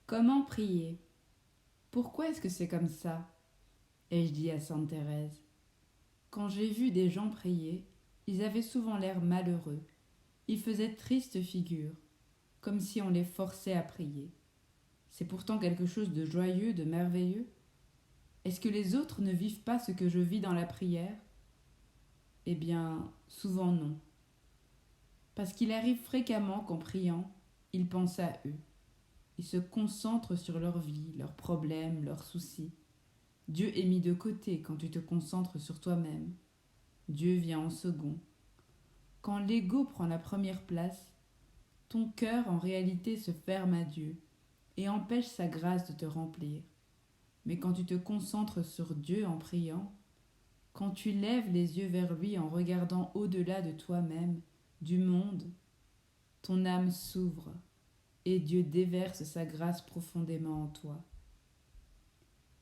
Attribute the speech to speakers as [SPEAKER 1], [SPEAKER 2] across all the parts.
[SPEAKER 1] Comment prier? Pourquoi est-ce que c'est comme ça? Ai-je dit à sainte Thérèse. Quand j'ai vu des gens prier, ils avaient souvent l'air malheureux. Ils faisaient triste figure, comme si on les forçait à prier. C'est pourtant quelque chose de joyeux, de merveilleux. Est-ce que les autres ne vivent pas ce que je vis dans la prière? Eh bien, souvent non. Parce qu'il arrive fréquemment qu'en priant, ils pensent à eux. Ils se concentrent sur leur vie, leurs problèmes, leurs soucis. Dieu est mis de côté quand tu te concentres sur toi-même. Dieu vient en second. Quand l'ego prend la première place, ton cœur en réalité se ferme à Dieu et empêche sa grâce de te remplir. Mais quand tu te concentres sur Dieu en priant, quand tu lèves les yeux vers lui en regardant au-delà de toi-même, du monde, ton âme s'ouvre et Dieu déverse sa grâce profondément en toi.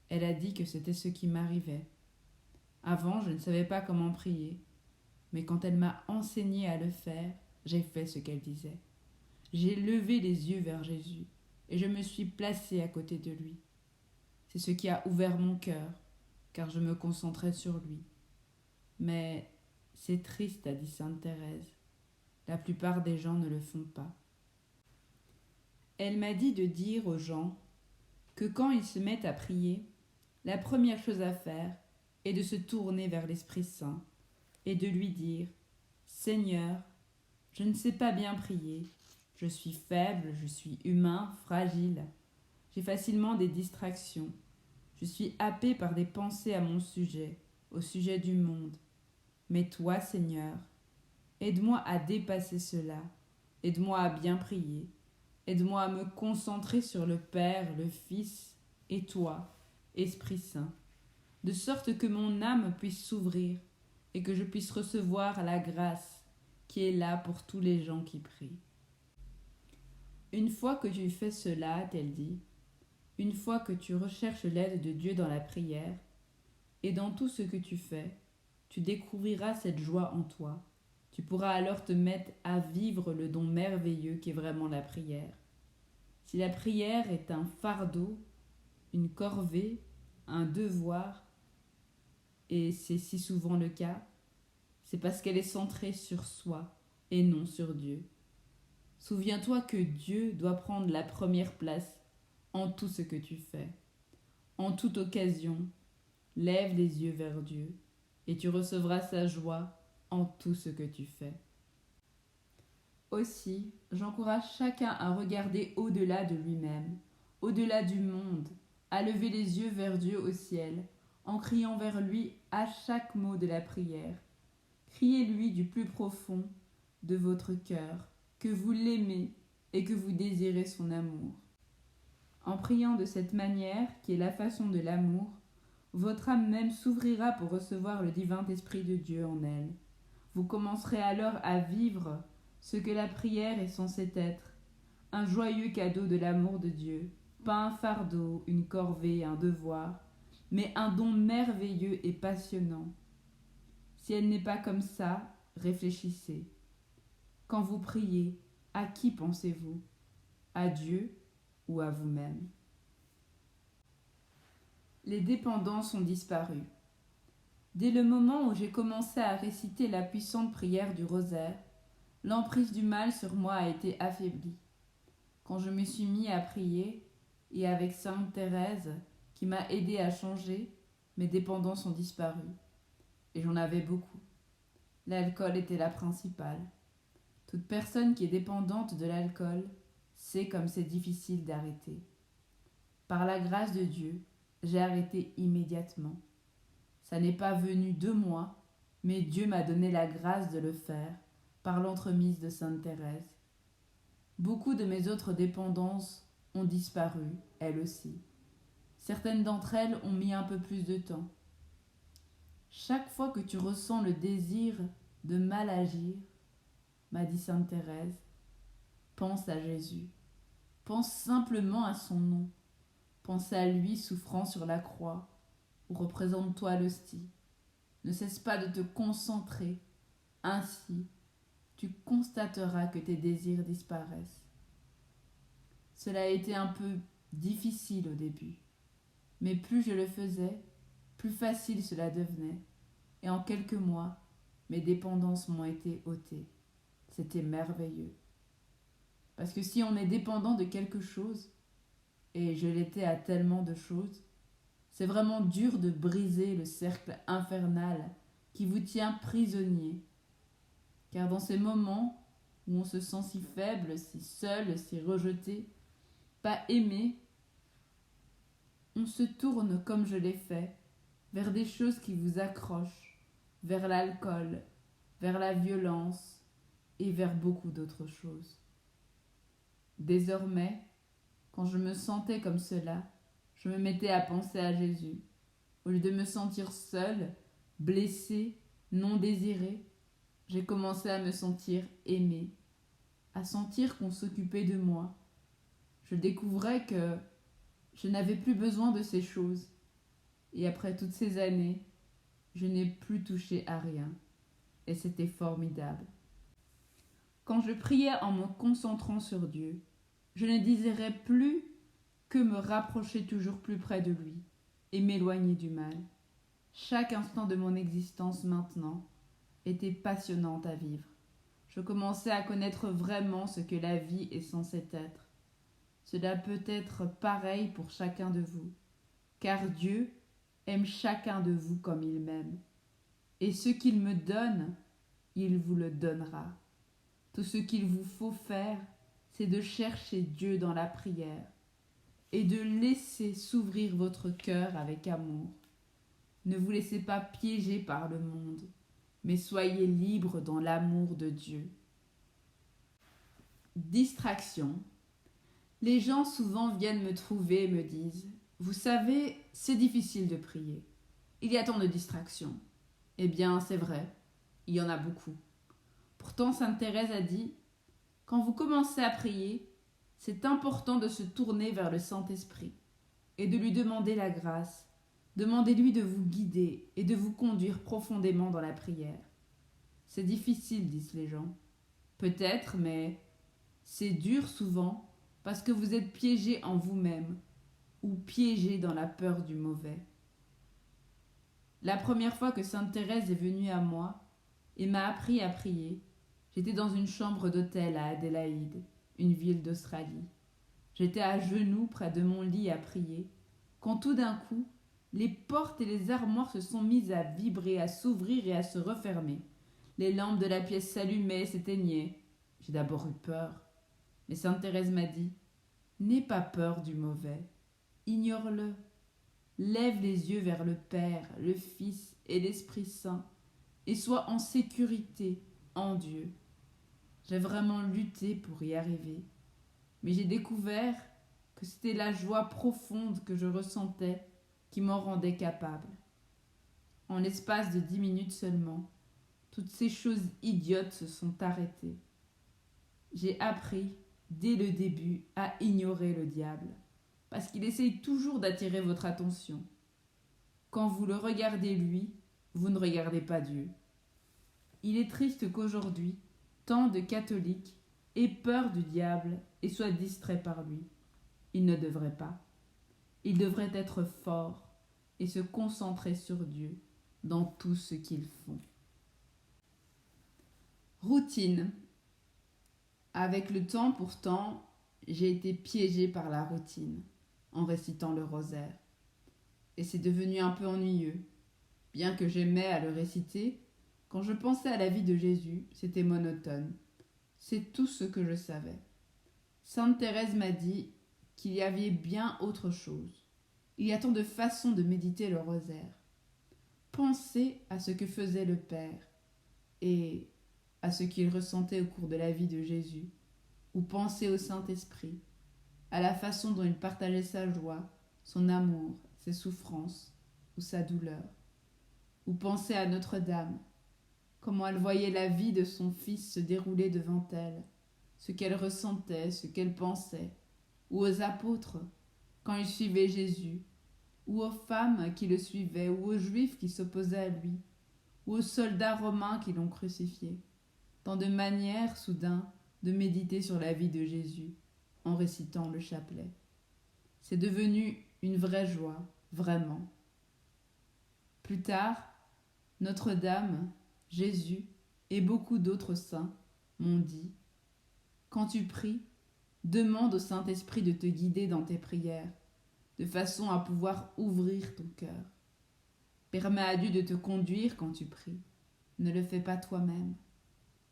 [SPEAKER 1] Elle a dit que c'était ce qui m'arrivait. Avant, je ne savais pas comment prier, mais quand elle m'a enseigné à le faire, j'ai fait ce qu'elle disait. J'ai levé les yeux vers Jésus et je me suis placée à côté de lui. C'est ce qui a ouvert mon cœur, car je me concentrais sur lui. Mais c'est triste, a dit sainte Thérèse. La plupart des gens ne le font pas. Elle m'a dit de dire aux gens que quand ils se mettent à prier, la première chose à faire est de se tourner vers l'Esprit Saint et de lui dire « Seigneur, je ne sais pas bien prier, je suis faible, je suis humain, fragile, j'ai facilement des distractions, je suis happé par des pensées à mon sujet, au sujet du monde. Mais toi, Seigneur, aide-moi à dépasser cela, aide-moi à bien prier, aide-moi à me concentrer sur le Père, le Fils et toi, Esprit Saint, de sorte que mon âme puisse s'ouvrir et que je puisse recevoir la grâce qui est là pour tous les gens qui prient. Une fois que tu fais cela, a-t-elle dit, une fois que tu recherches l'aide de Dieu dans la prière, et dans tout ce que tu fais, tu découvriras cette joie en toi. Tu pourras alors te mettre à vivre le don merveilleux qu'est vraiment la prière. Si la prière est un fardeau, une corvée, un devoir, et c'est si souvent le cas, c'est parce qu'elle est centrée sur soi et non sur Dieu. Souviens-toi que Dieu doit prendre la première place en tout ce que tu fais. En toute occasion, lève les yeux vers Dieu et tu recevras sa joie en tout ce que tu fais. Aussi, j'encourage chacun à regarder au-delà de lui-même, au-delà du monde, à lever les yeux vers Dieu au ciel, en criant vers lui à chaque mot de la prière. Criez-lui du plus profond de votre cœur, que vous l'aimez et que vous désirez son amour. En priant de cette manière, qui est la façon de l'amour, votre âme même s'ouvrira pour recevoir le divin esprit de Dieu en elle. Vous commencerez alors à vivre ce que la prière est censée être, un joyeux cadeau de l'amour de Dieu, pas un fardeau, une corvée, un devoir, mais un don merveilleux et passionnant. Si elle n'est pas comme ça, réfléchissez. Quand vous priez, à qui pensez-vous? À Dieu ou à vous-même? Les dépendances ont disparu. Dès le moment où j'ai commencé à réciter la puissante prière du rosaire, l'emprise du mal sur moi a été affaiblie. Quand je me suis mis à prier, et avec sainte Thérèse, qui m'a aidé à changer, mes dépendances ont disparu. Et j'en avais beaucoup. L'alcool était la principale. Toute personne qui est dépendante de l'alcool sait comme c'est difficile d'arrêter. Par la grâce de Dieu, j'ai arrêté immédiatement. Ça n'est pas venu de moi, mais Dieu m'a donné la grâce de le faire par l'entremise de sainte Thérèse. Beaucoup de mes autres dépendances ont disparu, elles aussi. Certaines d'entre elles ont mis un peu plus de temps. Chaque fois que tu ressens le désir de mal agir, m'a dit sainte Thérèse, pense à Jésus. Pense simplement à son nom. Pense à lui souffrant sur la croix, ou représente-toi l'hostie. Ne cesse pas de te concentrer. Ainsi, tu constateras que tes désirs disparaissent. Cela a été un peu difficile au début. Mais plus je le faisais, plus facile cela devenait. Et en quelques mois, mes dépendances m'ont été ôtées. C'était merveilleux. Parce que si on est dépendant de quelque chose, et je l'étais à tellement de choses, c'est vraiment dur de briser le cercle infernal qui vous tient prisonnier. Car dans ces moments où on se sent si faible, si seul, si rejeté, pas aimé, on se tourne comme je l'ai fait, vers des choses qui vous accrochent, vers l'alcool, vers la violence et vers beaucoup d'autres choses. Désormais, quand je me sentais comme cela, je me mettais à penser à Jésus. Au lieu de me sentir seule, blessée, non désirée, j'ai commencé à me sentir aimée, à sentir qu'on s'occupait de moi. Je découvrais que je n'avais plus besoin de ces choses. Et après toutes ces années, je n'ai plus touché à rien. Et c'était formidable. Quand je priais en me concentrant sur Dieu, je ne désirais plus que me rapprocher toujours plus près de lui et m'éloigner du mal. Chaque instant de mon existence maintenant était passionnante à vivre. Je commençais à connaître vraiment ce que la vie est censée être. Cela peut être pareil pour chacun de vous, car Dieu aime chacun de vous comme il m'aime. Et ce qu'il me donne, il vous le donnera. Tout ce qu'il vous faut faire, c'est de chercher Dieu dans la prière et de laisser s'ouvrir votre cœur avec amour. Ne vous laissez pas piéger par le monde, mais soyez libre dans l'amour de Dieu. Distraction. Les gens souvent viennent me trouver et me disent « Vous savez, c'est difficile de prier. Il y a tant de distractions. » Eh bien, c'est vrai, il y en a beaucoup. Pourtant, Sainte Thérèse a dit « Quand vous commencez à prier, c'est important de se tourner vers le Saint-Esprit et de lui demander la grâce. Demandez-lui de vous guider et de vous conduire profondément dans la prière. C'est difficile, disent les gens. Peut-être, mais c'est dur souvent parce que vous êtes piégé en vous-même ou piégé dans la peur du mauvais. » La première fois que Sainte Thérèse est venue à moi et m'a appris à prier, j'étais dans une chambre d'hôtel à Adélaïde, une ville d'Australie. J'étais à genoux près de mon lit à prier, quand tout d'un coup, les portes et les armoires se sont mises à vibrer, à s'ouvrir et à se refermer. Les lampes de la pièce s'allumaient et s'éteignaient. J'ai d'abord eu peur, mais Sainte Thérèse m'a dit « N'aie pas peur du mauvais, ignore-le. Lève les yeux vers le Père, le Fils et l'Esprit Saint et sois en sécurité en Dieu. » J'ai vraiment lutté pour y arriver, mais j'ai découvert que c'était la joie profonde que je ressentais qui m'en rendait capable. En l'espace de 10 minutes seulement, toutes ces choses idiotes se sont arrêtées. J'ai appris, dès le début, à ignorer le diable, parce qu'il essaye toujours d'attirer votre attention. Quand vous le regardez lui, vous ne regardez pas Dieu. Il est triste qu'aujourd'hui, tant de catholiques aient peur du diable et soient distraits par lui. Ils ne devraient pas. Ils devraient être forts et se concentrer sur Dieu dans tout ce qu'ils font. Routine. Avec le temps, pourtant, j'ai été piégée par la routine en récitant le rosaire. Et c'est devenu un peu ennuyeux. Bien que j'aimais à le réciter, quand je pensais à la vie de Jésus, c'était monotone. C'est tout ce que je savais. Sainte Thérèse m'a dit qu'il y avait bien autre chose. Il y a tant de façons de méditer le rosaire. Pensez à ce que faisait le Père et à ce qu'il ressentait au cours de la vie de Jésus, ou pensez au Saint-Esprit, à la façon dont il partageait sa joie, son amour, ses souffrances ou sa douleur. Ou pensez à Notre-Dame, comment elle voyait la vie de son fils se dérouler devant elle, ce qu'elle ressentait, ce qu'elle pensait, ou aux apôtres, quand ils suivaient Jésus, ou aux femmes qui le suivaient, ou aux Juifs qui s'opposaient à lui, ou aux soldats romains qui l'ont crucifié. Tant de manières, soudain, de méditer sur la vie de Jésus en récitant le chapelet. C'est devenu une vraie joie, vraiment. Plus tard, Notre-Dame, Jésus et beaucoup d'autres saints m'ont dit : quand tu pries, demande au Saint-Esprit de te guider dans tes prières, de façon à pouvoir ouvrir ton cœur. Permets à Dieu de te conduire quand tu pries. Ne le fais pas toi-même.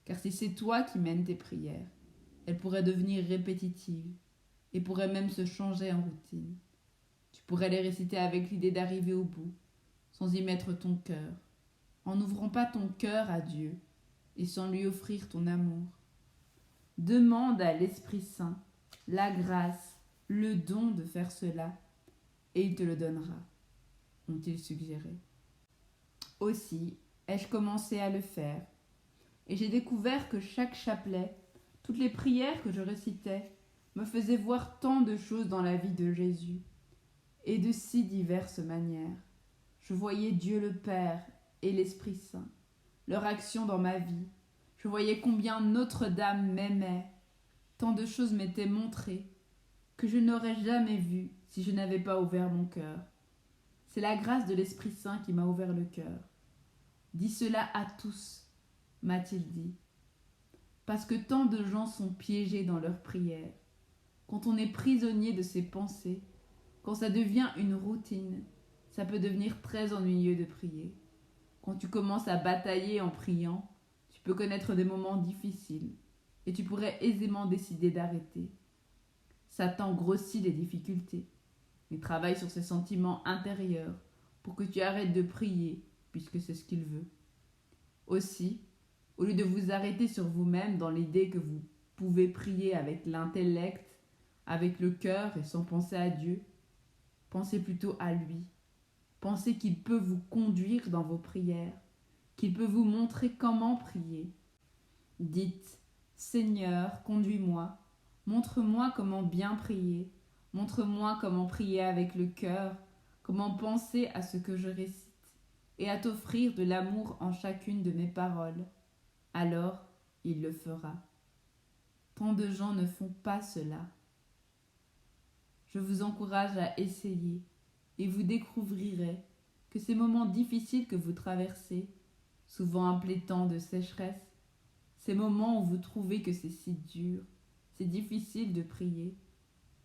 [SPEAKER 1] Car si c'est toi qui mènes tes prières, elles pourraient devenir répétitives et pourraient même se changer en routine. Tu pourrais les réciter avec l'idée d'arriver au bout, sans y mettre ton cœur, en n'ouvrant pas ton cœur à Dieu et sans lui offrir ton amour. Demande à l'Esprit Saint la grâce, le don de faire cela, et il te le donnera, ont-ils suggéré. Aussi, ai-je commencé à le faire, et j'ai découvert que chaque chapelet, toutes les prières que je récitais, me faisaient voir tant de choses dans la vie de Jésus, et de si diverses manières. Je voyais Dieu le Père et l'Esprit Saint, leur action dans ma vie. Je voyais combien Notre-Dame m'aimait. Tant de choses m'étaient montrées que je n'aurais jamais vues si je n'avais pas ouvert mon cœur. C'est la grâce de l'Esprit Saint qui m'a ouvert le cœur. Dis cela à tous, m'a-t-il dit, parce que tant de gens sont piégés dans leurs prières. Quand on est prisonnier de ses pensées, quand ça devient une routine, ça peut devenir très ennuyeux de prier. Quand tu commences à batailler en priant, tu peux connaître des moments difficiles et tu pourrais aisément décider d'arrêter. Satan grossit les difficultés. Il travaille sur ses sentiments intérieurs pour que tu arrêtes de prier, puisque c'est ce qu'il veut. Aussi, au lieu de vous arrêter sur vous-même dans l'idée que vous pouvez prier avec l'intellect, avec le cœur et sans penser à Dieu, pensez plutôt à lui. Pensez qu'il peut vous conduire dans vos prières, qu'il peut vous montrer comment prier. Dites : Seigneur, conduis-moi, montre-moi comment bien prier, montre-moi comment prier avec le cœur, comment penser à ce que je récite, et à t'offrir de l'amour en chacune de mes paroles. Alors, il le fera. Tant de gens ne font pas cela. Je vous encourage à essayer, et vous découvrirez que ces moments difficiles que vous traversez, souvent appelés temps de sécheresse, ces moments où vous trouvez que c'est si dur, c'est difficile de prier,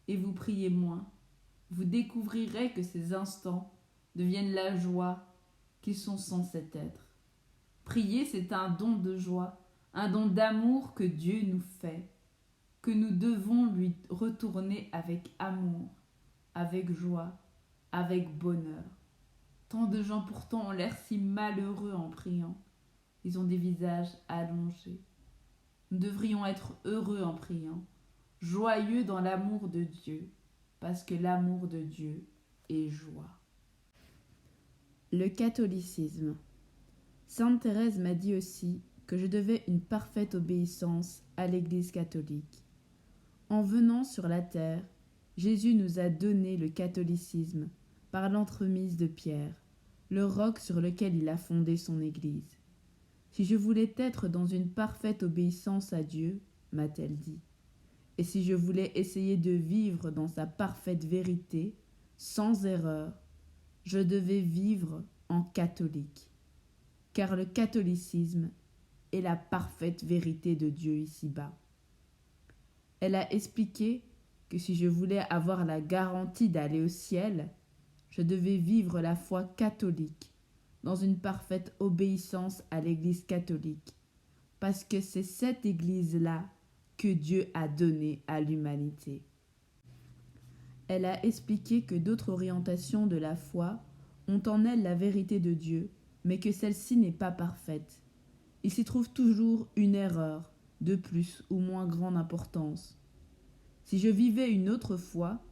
[SPEAKER 1] et vous priez moins, vous découvrirez que ces instants deviennent la joie qu'ils sont censés être. Prier, c'est un don de joie, un don d'amour que Dieu nous fait, que nous devons lui retourner avec amour, avec joie, avec bonheur. Tant de gens pourtant ont l'air si malheureux en priant. Ils ont des visages allongés. Nous devrions être heureux en priant, joyeux dans l'amour de Dieu, parce que l'amour de Dieu est joie. Le catholicisme. Sainte Thérèse m'a dit aussi que je devais une parfaite obéissance à l'Église catholique. En venant sur la terre, Jésus nous a donné le catholicisme par l'entremise de Pierre, le roc sur lequel il a fondé son Église. Si je voulais être dans une parfaite obéissance à Dieu, m'a-t-elle dit, et si je voulais essayer de vivre dans sa parfaite vérité, sans erreur, je devais vivre en catholique, car le catholicisme est la parfaite vérité de Dieu ici-bas. Elle a expliqué que si je voulais avoir la garantie d'aller au ciel, je devais vivre la foi catholique, dans une parfaite obéissance à l'Église catholique, parce que c'est cette Église-là que Dieu a donnée à l'humanité. Elle a expliqué que d'autres orientations de la foi ont en elles la vérité de Dieu, mais que celle-ci n'est pas parfaite. Il s'y trouve toujours une erreur, de plus ou moins grande importance. Si je vivais une autre foi,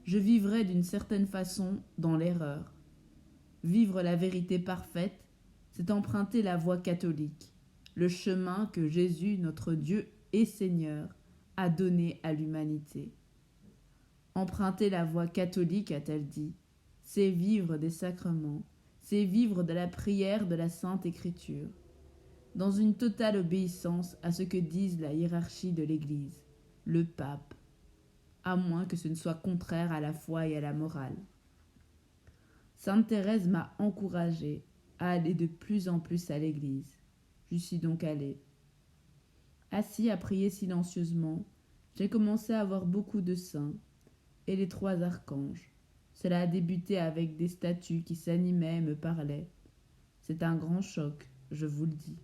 [SPEAKER 1] je vivrais d'une certaine façon dans l'erreur. Vivre la vérité parfaite, c'est emprunter la voie catholique, le chemin que Jésus, notre Dieu et Seigneur, a donné à l'humanité. Emprunter la voie catholique, a-t-elle dit, c'est vivre des sacrements, c'est vivre de la prière de la Sainte Écriture, dans une totale obéissance à ce que dise la hiérarchie de l'Église, le pape. à moins que ce ne soit contraire à la foi et à la morale. Sainte Thérèse m'a encouragée à aller de plus en plus à l'église. J'y suis donc allée. Assis à prier silencieusement, j'ai commencé à voir beaucoup de saints et les 3 archanges. Cela a débuté avec des statues qui s'animaient et me parlaient. C'est un grand choc, je vous le dis.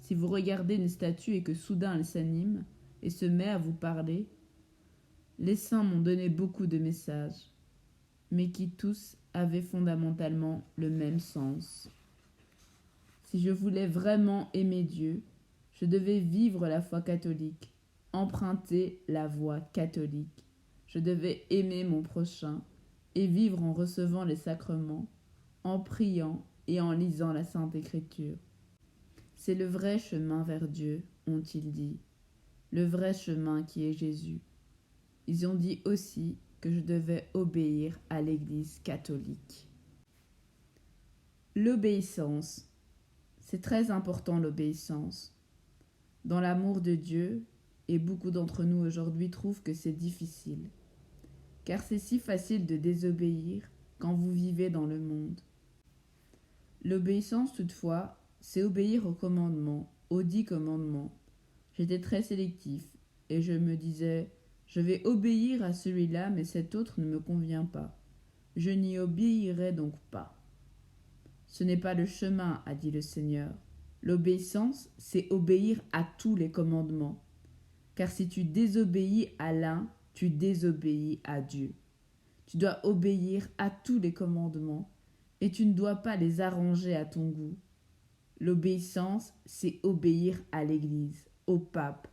[SPEAKER 1] Si vous regardez une statue et que soudain elle s'anime et se met à vous parler, les saints m'ont donné beaucoup de messages, mais qui tous avaient fondamentalement le même sens. Si je voulais vraiment aimer Dieu, je devais vivre la foi catholique, emprunter la voie catholique. Je devais aimer mon prochain et vivre en recevant les sacrements, en priant et en lisant la Sainte Écriture. C'est le vrai chemin vers Dieu, ont-ils dit, le vrai chemin qui est Jésus. Ils ont dit aussi que je devais obéir à l'Église catholique. L'obéissance. C'est très important l'obéissance. Dans l'amour de Dieu, et beaucoup d'entre nous aujourd'hui trouvent que c'est difficile, car c'est si facile de désobéir quand vous vivez dans le monde. L'obéissance toutefois, c'est obéir aux commandements, aux 10 commandements. J'étais très sélectif, et je me disais, je vais obéir à celui-là, mais cet autre ne me convient pas. Je n'y obéirai donc pas. Ce n'est pas le chemin, a dit le Seigneur. L'obéissance, c'est obéir à tous les commandements. Car si tu désobéis à l'un, tu désobéis à Dieu. Tu dois obéir à tous les commandements et tu ne dois pas les arranger à ton goût. L'obéissance, c'est obéir à l'Église, au pape,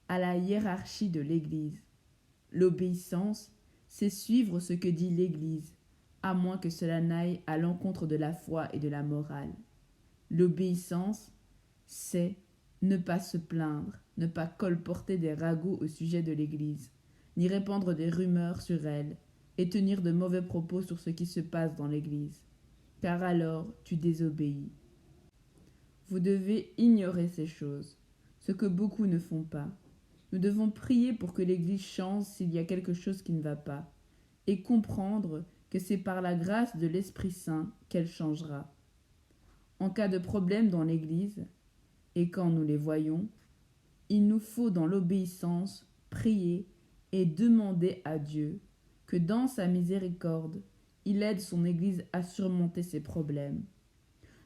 [SPEAKER 1] à la hiérarchie de l'Église. L'obéissance, c'est suivre ce que dit l'Église, à moins que cela n'aille à l'encontre de la foi et de la morale. L'obéissance, c'est ne pas se plaindre, ne pas colporter des ragots au sujet de l'Église, ni répandre des rumeurs sur elle, et tenir de mauvais propos sur ce qui se passe dans l'Église, car alors tu désobéis. Vous devez ignorer ces choses, ce que beaucoup ne font pas. Nous devons prier pour que l'Église change s'il y a quelque chose qui ne va pas, et comprendre que c'est par la grâce de l'Esprit Saint qu'elle changera. En cas de problème dans l'Église, et quand nous les voyons, il nous faut dans l'obéissance prier et demander à Dieu que dans sa miséricorde, il aide son Église à surmonter ses problèmes.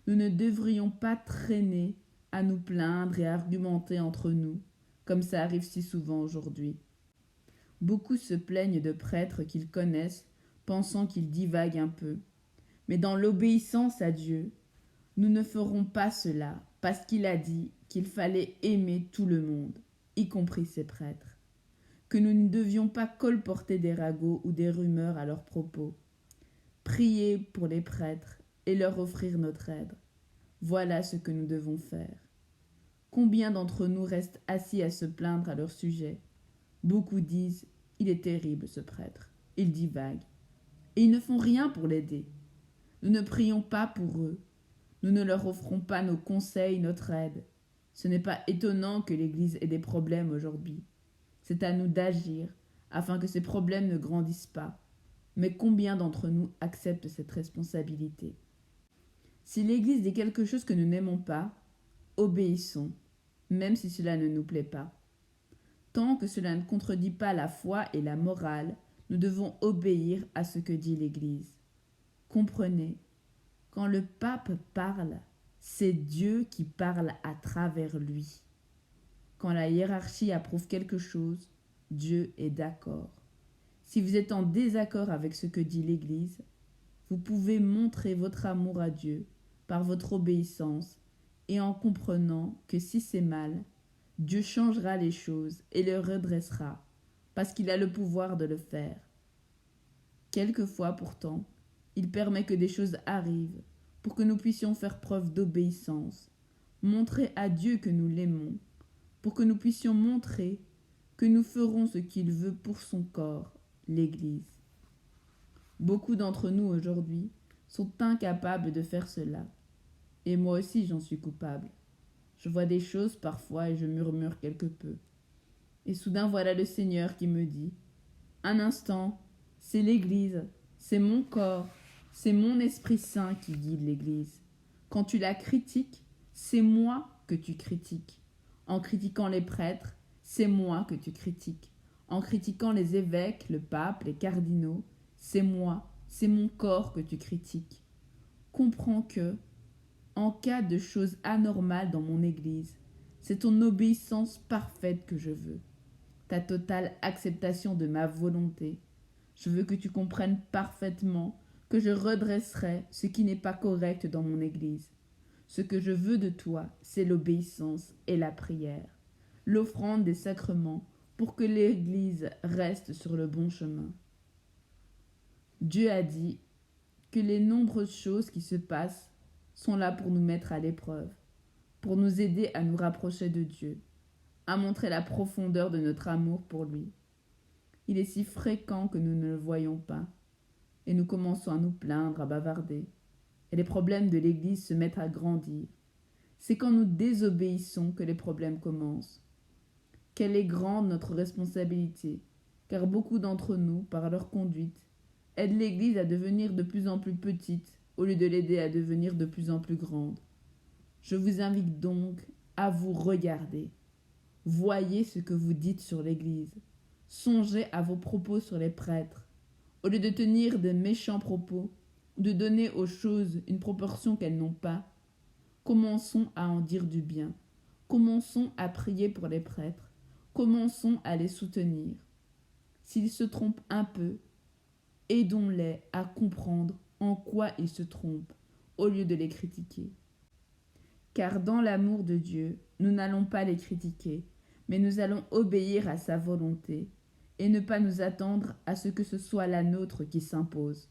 [SPEAKER 1] Nous ne devrions pas traîner à nous plaindre et à argumenter entre nous, comme ça arrive si souvent aujourd'hui. Beaucoup se plaignent de prêtres qu'ils connaissent, pensant qu'ils divaguent un peu. Mais dans l'obéissance à Dieu, nous ne ferons pas cela, parce qu'il a dit qu'il fallait aimer tout le monde, y compris ses prêtres, que nous ne devions pas colporter des ragots ou des rumeurs à leurs propos, prier pour les prêtres et leur offrir notre aide. Voilà ce que nous devons faire. Combien d'entre nous restent assis à se plaindre à leur sujet? Beaucoup disent « Il est terrible ce prêtre, il divague » et ils ne font rien pour l'aider. Nous ne prions pas pour eux. Nous ne leur offrons pas nos conseils, notre aide. Ce n'est pas étonnant que l'Église ait des problèmes aujourd'hui. C'est à nous d'agir afin que ces problèmes ne grandissent pas. Mais combien d'entre nous acceptent cette responsabilité? Si l'Église dit quelque chose que nous n'aimons pas, obéissons, même si cela ne nous plaît pas. Tant que cela ne contredit pas la foi et la morale, nous devons obéir à ce que dit l'Église. Comprenez, quand le pape parle, c'est Dieu qui parle à travers lui. Quand la hiérarchie approuve quelque chose, Dieu est d'accord. Si vous êtes en désaccord avec ce que dit l'Église, vous pouvez montrer votre amour à Dieu par votre obéissance et en comprenant que si c'est mal, Dieu changera les choses et les redressera, parce qu'il a le pouvoir de le faire. Quelquefois pourtant, il permet que des choses arrivent pour que nous puissions faire preuve d'obéissance, montrer à Dieu que nous l'aimons, pour que nous puissions montrer que nous ferons ce qu'il veut pour son corps, l'Église. Beaucoup d'entre nous aujourd'hui sont incapables de faire cela, et moi aussi j'en suis coupable. Je vois des choses parfois et je murmure quelque peu. Et soudain voilà le Seigneur qui me dit Un instant, c'est l'Église, c'est mon corps, c'est mon Esprit Saint qui guide l'Église. Quand tu la critiques, c'est moi que tu critiques. En critiquant les prêtres, c'est moi que tu critiques. En critiquant les évêques, le pape, les cardinaux, c'est moi, c'est mon corps que tu critiques. Comprends que, en cas de choses anormales dans mon Église, c'est ton obéissance parfaite que je veux, ta totale acceptation de ma volonté. Je veux que tu comprennes parfaitement que je redresserai ce qui n'est pas correct dans mon Église. Ce que je veux de toi, c'est l'obéissance et la prière, l'offrande des sacrements pour que l'Église reste sur le bon chemin. Dieu a dit que les nombreuses choses qui se passent sont là pour nous mettre à l'épreuve, pour nous aider à nous rapprocher de Dieu, à montrer la profondeur de notre amour pour lui. Il est si fréquent que nous ne le voyons pas, et nous commençons à nous plaindre, à bavarder, et les problèmes de l'Église se mettent à grandir. C'est quand nous désobéissons que les problèmes commencent. Quelle est grande notre responsabilité, car beaucoup d'entre nous, par leur conduite, aident l'Église à devenir de plus en plus petite, au lieu de l'aider à devenir de plus en plus grande. Je vous invite donc à vous regarder. Voyez ce que vous dites sur l'Église. Songez à vos propos sur les prêtres. Au lieu de tenir de méchants propos, de donner aux choses une proportion qu'elles n'ont pas, commençons à en dire du bien. Commençons à prier pour les prêtres. Commençons à les soutenir. S'ils se trompent un peu, aidons-les à comprendre en quoi ils se trompent, au lieu de les critiquer. Car dans l'amour de Dieu, nous n'allons pas les critiquer, mais nous allons obéir à sa volonté et ne pas nous attendre à ce que ce soit la nôtre qui s'impose.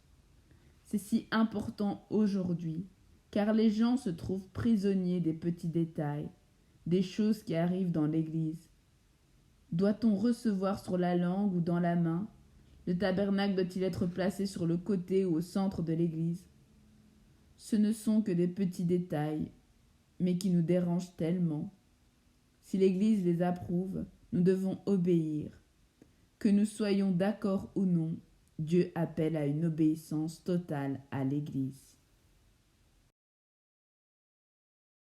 [SPEAKER 1] C'est si important aujourd'hui, car les gens se trouvent prisonniers des petits détails, des choses qui arrivent dans l'Église. Doit-on recevoir sur la langue ou dans la main? Le tabernacle doit-il être placé sur le côté ou au centre de l'Église? Ce ne sont que des petits détails, mais qui nous dérangent tellement. Si l'Église les approuve, nous devons obéir. Que nous soyons d'accord ou non, Dieu appelle à une obéissance totale à l'Église.